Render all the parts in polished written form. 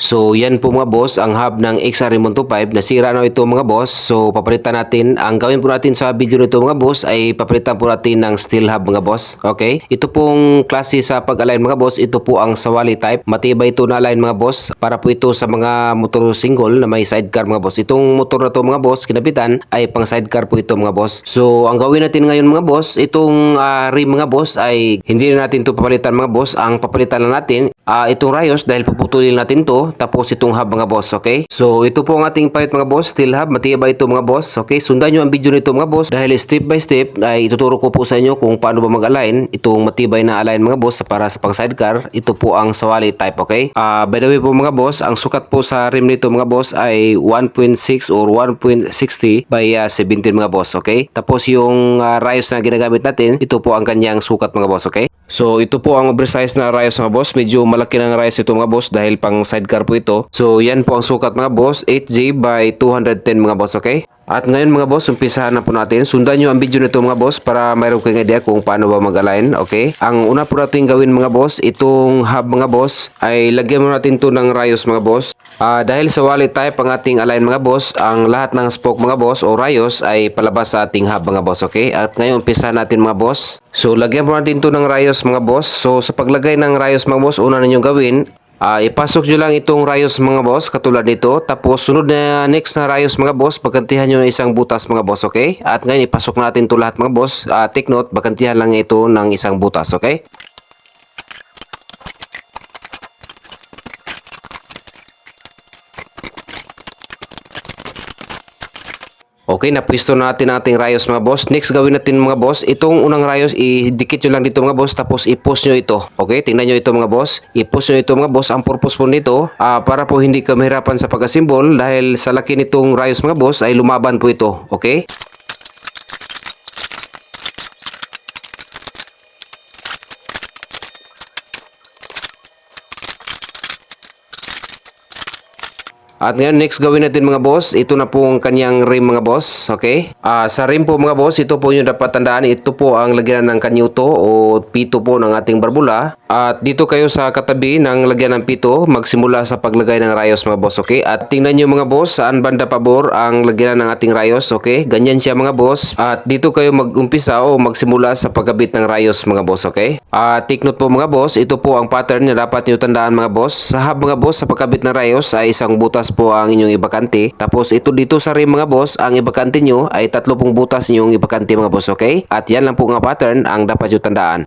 So yan po mga boss ang hub ng XR125. Nasira na ito mga boss. So papalitan natin. Ang gawin po natin sa video nito mga boss ay papalitan po natin ng steel hub mga boss. Okay? Ito pong klase sa pag-align mga boss. Ito po ang sawali type. Matibay ito na align mga boss. Para po ito sa mga motor single na may sidecar mga boss. Itong motor na to mga boss kinabitan ay pang sidecar po ito mga boss. So ang gawin natin ngayon mga boss, itong rim mga boss ay hindi na natin ito papalitan mga boss. Ang papalitan lang natin itong rayos dahil puputulin natin to tapos itong hub mga boss, okay? So ito po ang ating palit mga boss, steel hub, matibay ito mga boss, okay? Sundan nyo ang video nito mga boss dahil step by step ay ituturo ko po sa inyo kung paano ba mag-align itong matibay na align mga boss para sa pang sidecar. Ito po ang sawali type, okay? By the way po mga boss, ang sukat po sa rim nito mga boss ay 1.6 or 1.60 by 17 mga boss, okay? Tapos yung rayos na ginagamit natin, ito po ang kanyang sukat mga boss, okay? So ito po ang oversize na rayos mga boss, medyo malaki ng rayos ito mga boss dahil pang sidecar po ito. So yan po ang sukat mga boss, 8G by 210 mga boss, okay? At ngayon mga boss, umpisahan na po natin. Sundan nyo ang video nito mga boss para mayroon kayong idea kung paano ba mag-align, okay? Ang una po natin gawin mga boss, itong hub mga boss, ay lagyan mo natin to ng rayos mga boss. Dahil sa wallet type ang ating align mga boss, ang lahat ng spoke mga boss o rayos ay palabas sa ating hub mga boss, okay? At ngayon umpisahan natin mga boss. So lagyan po natin to ng rayos mga boss. So sa paglagay ng rayos mga boss, una ninyong gawin, ipasok nyo lang itong rayos mga boss katulad nito. Tapos sunod na next na rayos mga boss, bagantihan nyo ng isang butas mga boss, okay? At ngayon ipasok natin to lahat mga boss. Take note, bagantihan lang ito ng isang butas, okay? Okay, napwisto na natin ating rayos mga boss. Next gawin natin mga boss, itong unang rayos idikit nyo lang dito mga boss tapos i-push nyo ito. Okay, tingnan nyo ito mga boss. I-push nyo ito mga boss. Ang purpose po nito para po hindi ka mahirapan sa pag-assemble dahil sa laki nitong rayos mga boss ay lumaban po ito. Okay? At ngayon next gawin natin mga boss, ito na po ang kanyang rim mga boss, okay? Sa rim po mga boss, ito po yung dapat tandaan, ito po ang lagyan ng kanyuto o pito po ng ating barbula. At dito kayo sa katabi ng lagyan ng pito, magsimula sa paglagay ng rayos mga boss, okay? At tingnan nyo mga boss, saan banda pabor ang lagyan ng ating rayos, okay? Ganyan siya mga boss. At dito kayo mag-umpisa o magsimula sa pagkabit ng rayos mga boss, okay? Take note po mga boss, ito po ang pattern na dapat nyo tandaan mga boss. Sa hub mga boss, sa pagkabit ng rayos ay isang butas po ang inyong ibakante. Tapos ito dito sa rim mga boss, ang ibakante nyo ay 30 butas inyong ibakante mga boss, okay? At yan lang po nga pattern ang dapat nyo tandaan.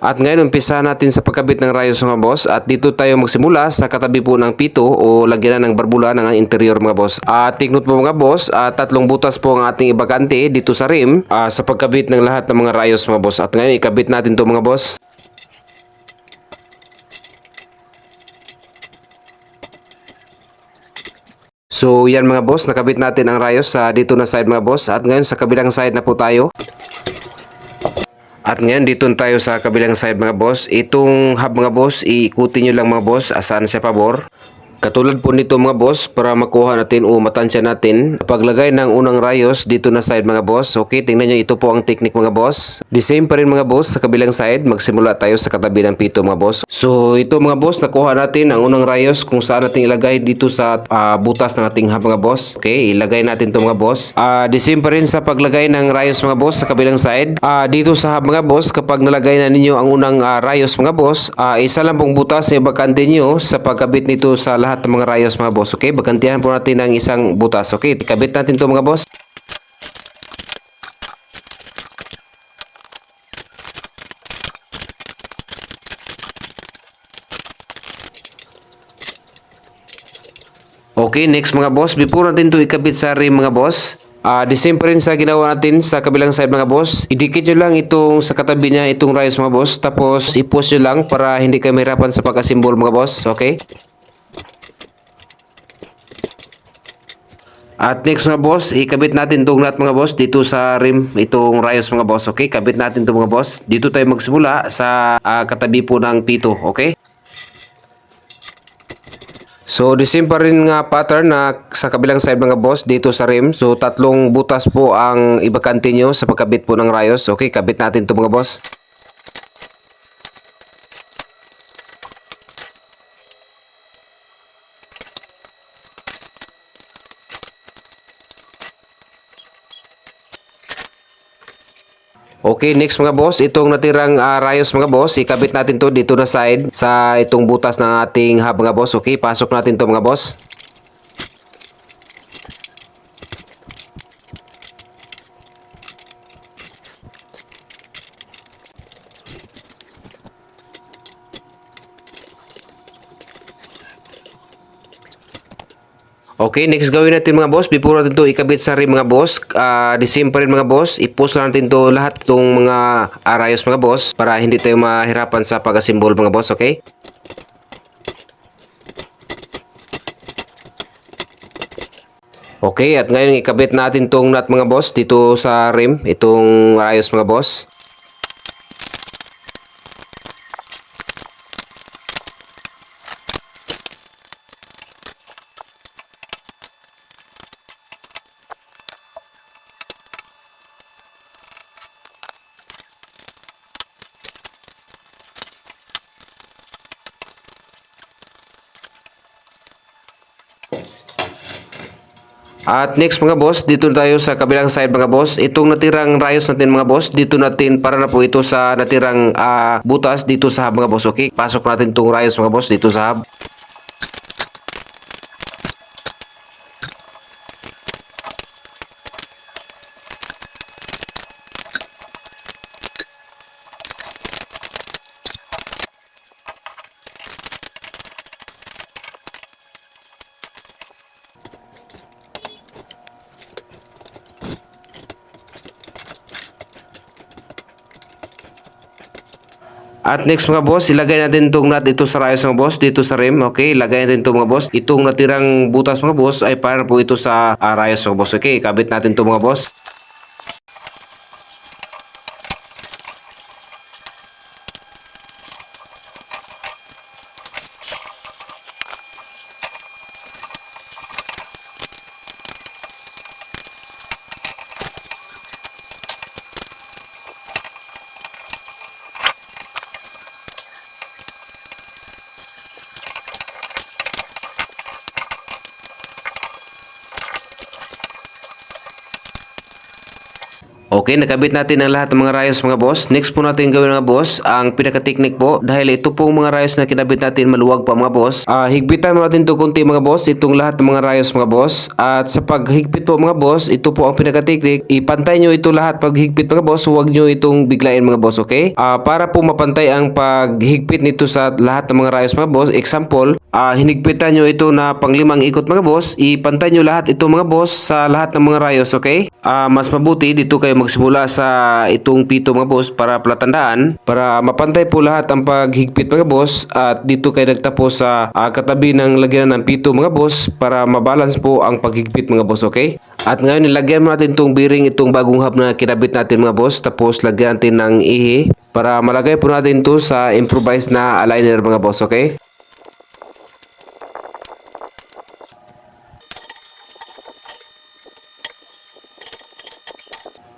At ngayon umpisa natin sa pagkabit ng rayos mga boss at dito tayo magsimula sa katabi po ng pito o lagyan ng barbula ng interior mga boss. Take note po mga boss, 3 butas po ang ating ibakante dito sa rim sa pagkabit ng lahat ng mga rayos mga boss. At ngayon ikabit natin to mga boss. So yan mga boss, nakabit natin ang rayos sa dito na side mga boss at ngayon sa kabilang side na po tayo. At ngayon dito tayo sa kabilang side mga boss. Itong hub mga boss, iikutin nyo lang mga boss asaan siya pabor. Katulad po nito mga boss para makuha natin o matansya natin paglagay ng unang rayos dito na side mga boss. Okay, tingnan nyo ito po ang technique mga boss. The same pa rin mga boss sa kabilang side. Magsimula tayo sa katabi ng pito mga boss. So ito mga boss, nakuha natin ang unang rayos kung saan natin ilagay dito sa butas ng ating hub mga boss. Okay, ilagay natin ito mga boss. The same pa rin sa paglagay ng rayos mga boss sa kabilang side. Dito sa hub mga boss, kapag nalagay na ninyo ang unang rayos mga boss, isa lang pong butas na ibakante nyo sa pagkabit nito sa lahat ng mga rayos mga boss, okay? Bagantihan po natin ng isang butas, okay? Ikabit natin to mga boss. Okay, next mga boss, before natin to ikabit sa rim mga boss, the same pa rin sa ginawa natin sa kabilang side mga boss. Idikit nyo lang itong sa katabi niya, itong rayos mga boss, tapos i-push nyo lang para hindi kayo mahirapan sa pagkasimbol mga boss, okay? At next mga boss, ikabit natin itong lahat mga boss dito sa rim, itong rayos mga boss, okay? Kabit natin ito mga boss. Dito tayo magsimula sa katabi po ng pito, okay? So So the same pa rin nga pattern na sa kabilang side mga boss dito sa rim. So tatlong butas po ang ibakante nyo sa pagkabit po ng rayos. Okay, kabit natin to mga boss. Okay, next mga boss, itong natirang rayos mga boss, ikabit natin to dito na side sa itong butas ng ating hub mga boss. Okay, pasok natin to mga boss. Okay, next gawin natin mga boss, before natin to ikabit sa rim mga boss, the same pa rin mga boss, i-post lang natin to lahat itong mga rayos mga boss para hindi tayo mahirapan sa pag-assemble mga boss, okay? Okay, at ngayon ikabit natin tong nut mga boss dito sa rim, itong rayos mga boss. At next mga boss, dito tayo sa kabilang side mga boss. Itong natirang rayos natin mga boss, dito natin para na po ito sa natirang butas dito sa hub mga boss. Okay, pasok natin itong rayos mga boss dito sa hub. At next mga boss, ilagay natin itong nut dito sa rayos mga boss, dito sa rim. Okay, ilagay natin ito mga boss. Itong natirang butas mga boss ay para po ito sa rayos mga boss. Okay, kabit natin ito mga boss. Okay, nakabit natin ang lahat ng mga rayos mga boss. Next po natin gawin mga boss, ang pinaka-technique po, dahil ito pong mga rayos na kinabit natin maluwag pa mga boss. Higpitan mo natin ito konti mga boss, itong lahat ng mga rayos mga boss. At sa paghigpit po mga boss, ito po ang pinaka-technique. Ipantay nyo ito lahat paghigpit mga boss, huwag nyo itong biglain mga boss, okay? Para po mapantay ang paghigpit nito sa lahat ng mga rayos mga boss, example, hinigpitan nyo ito na pang 5 ikot mga boss, ipantay nyo lahat ito mga boss sa lahat ng mga rayos, okay? Mas mabuti dito kayo magsimula sa itong pito mga boss para palatandaan, para mapantay po lahat ang paghigpit mga boss, at dito kayo nagtapos sa katabi ng lagyan ng pito mga boss para mabalance po ang paghigpit mga boss, okay? At ngayon nilagyan natin itong bearing, itong bagong hub na kinabit natin mga boss, tapos lagyan natin ng ihi para malagay po natin to sa improvised na aligner mga boss, okay?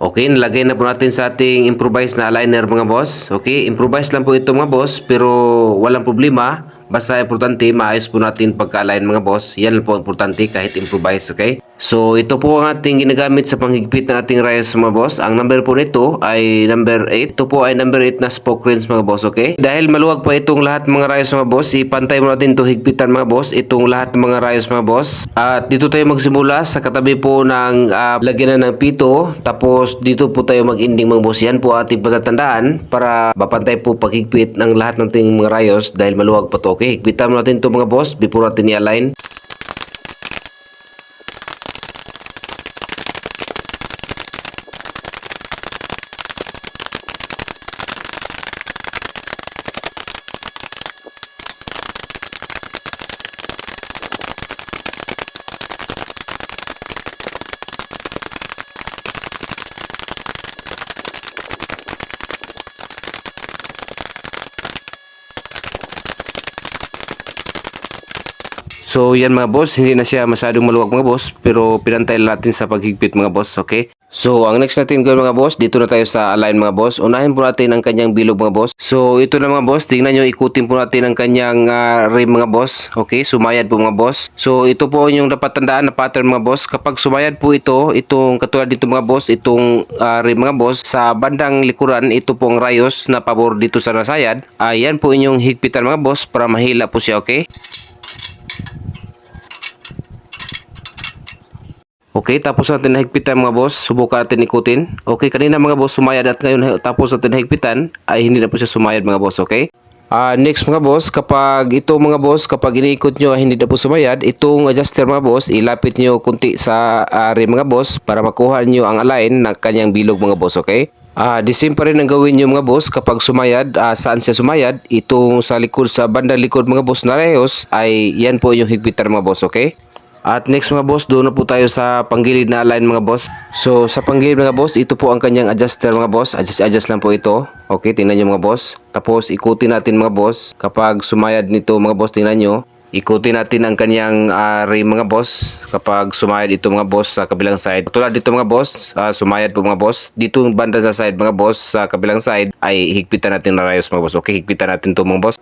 Okay, nalagay na po natin sa ating improvised na aligner mga boss. Okay, improvised lang po ito mga boss, pero walang problema. Basta importante, maayos po natin pagka-align mga boss. Yan po importante kahit improvised, okay? So, ito po ang ating ginagamit sa panghigpit ng ating rayos mga boss. Ang number po nito ay number 8. Ito po ay number 8 na spoke rings mga boss, okay? Dahil maluwag pa itong lahat mga rayos mga boss, ipantay mo natin ito higpitan mga boss, itong lahat ng mga rayos mga boss. At dito tayo magsimula sa katabi po ng lagyan na ng pito. Tapos dito po tayo mag-ending mga boss. Yan po ating patatandaan para mapantay po paghigpit ng lahat ng ating mga rayos dahil maluwag pa to, okay? Higpitan mo natin ito mga boss before natin i-align. So yan mga boss, hindi na siya masyadong maluwag mga boss, pero pinantay natin sa paghigpit mga boss, okay? So ang next natin gawin mga boss, dito na tayo sa align mga boss. Unahin po natin ang kanyang bilog mga boss. So ito na mga boss, tingnan nyo, ikutin po natin ang kanyang rim mga boss, okay? Sumayad po mga boss. So ito po yung dapat tandaan na pattern mga boss. Kapag sumayad po ito, itong katulad dito mga boss, itong rim mga boss, sa bandang likuran, ito pong rayos na pabor dito sa nasayad. Ayan po inyong higpitan mga boss para mahila po siya, okay? Okay, tapos natin nahigpitan mga boss. Subukan natin ikutin. Okay, kanina mga boss sumayad at ngayon tapos natin nahigpitan ay hindi na po siya sumayad mga boss, okay? Next mga boss, kapag ito mga boss, kapag iniikot nyo hindi na po sumayad, itong adjuster mga boss, ilapit nyo kunti sa rim mga boss para makuha nyo ang align ng kanyang bilog mga boss, okay? The same pa rin ang gawin nyo mga boss kapag sumayad, saan siya sumayad, itong sa likod, sa bandang likod mga boss na rehos, ay yan po yung higpitan mga boss, okay? At next mga boss, doon na po tayo sa panggilid na align mga boss. So sa panggilid mga boss, ito po ang kanyang adjuster mga boss. Adjust lang po ito. Okay, tingnan nyo mga boss. Tapos ikutin natin mga boss. Kapag sumayad nito mga boss, tingnan nyo. Ikutin natin ang kanyang rim mga boss. Kapag sumayad ito mga boss sa kabilang side. Tulad dito mga boss, sumayad po mga boss. Dito banda sa side mga boss, sa kabilang side ay higpitan natin na rayos mga boss. Okay, higpitan natin to mga boss.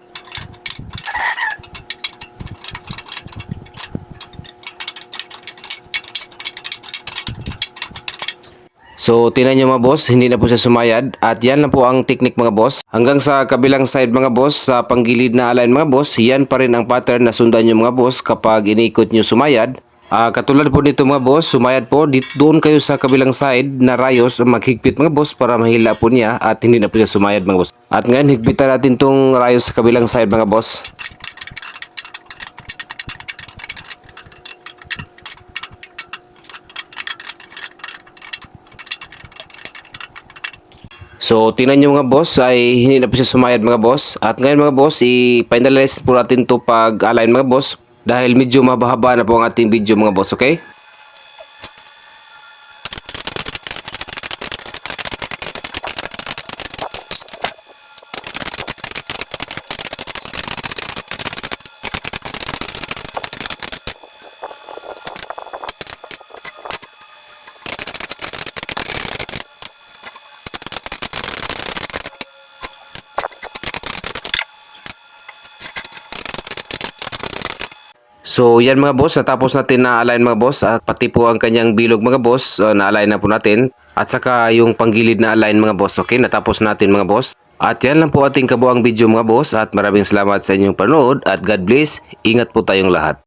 So, tingnan nyo mga boss, hindi na po siya sumayad. At yan lang po ang technique mga boss. Hanggang sa kabilang side mga boss, sa panggilid na align mga boss, yan pa rin ang pattern na sundan nyo mga boss kapag iniikot nyo sumayad. Katulad po dito mga boss, sumayad po, doon kayo sa kabilang side na rayos, maghigpit mga boss para mahila po niya at hindi na po siya sumayad mga boss. At ngayon, higpitan natin tong rayos sa kabilang side mga boss. So, tingnan nyo mga boss ay hindi na po siya sumayad mga boss. At ngayon mga boss, i-finalize po natin to pag-align mga boss. Dahil medyo mahaba na po ang ating video mga boss, okay? So yan mga boss, natapos natin na align mga boss at pati po ang kanyang bilog mga boss, na-align na po natin. At saka yung panggilid na align mga boss, okay, natapos natin mga boss. At yan lang po ating kabuang video mga boss at maraming salamat sa inyong panood at God bless, ingat po tayong lahat.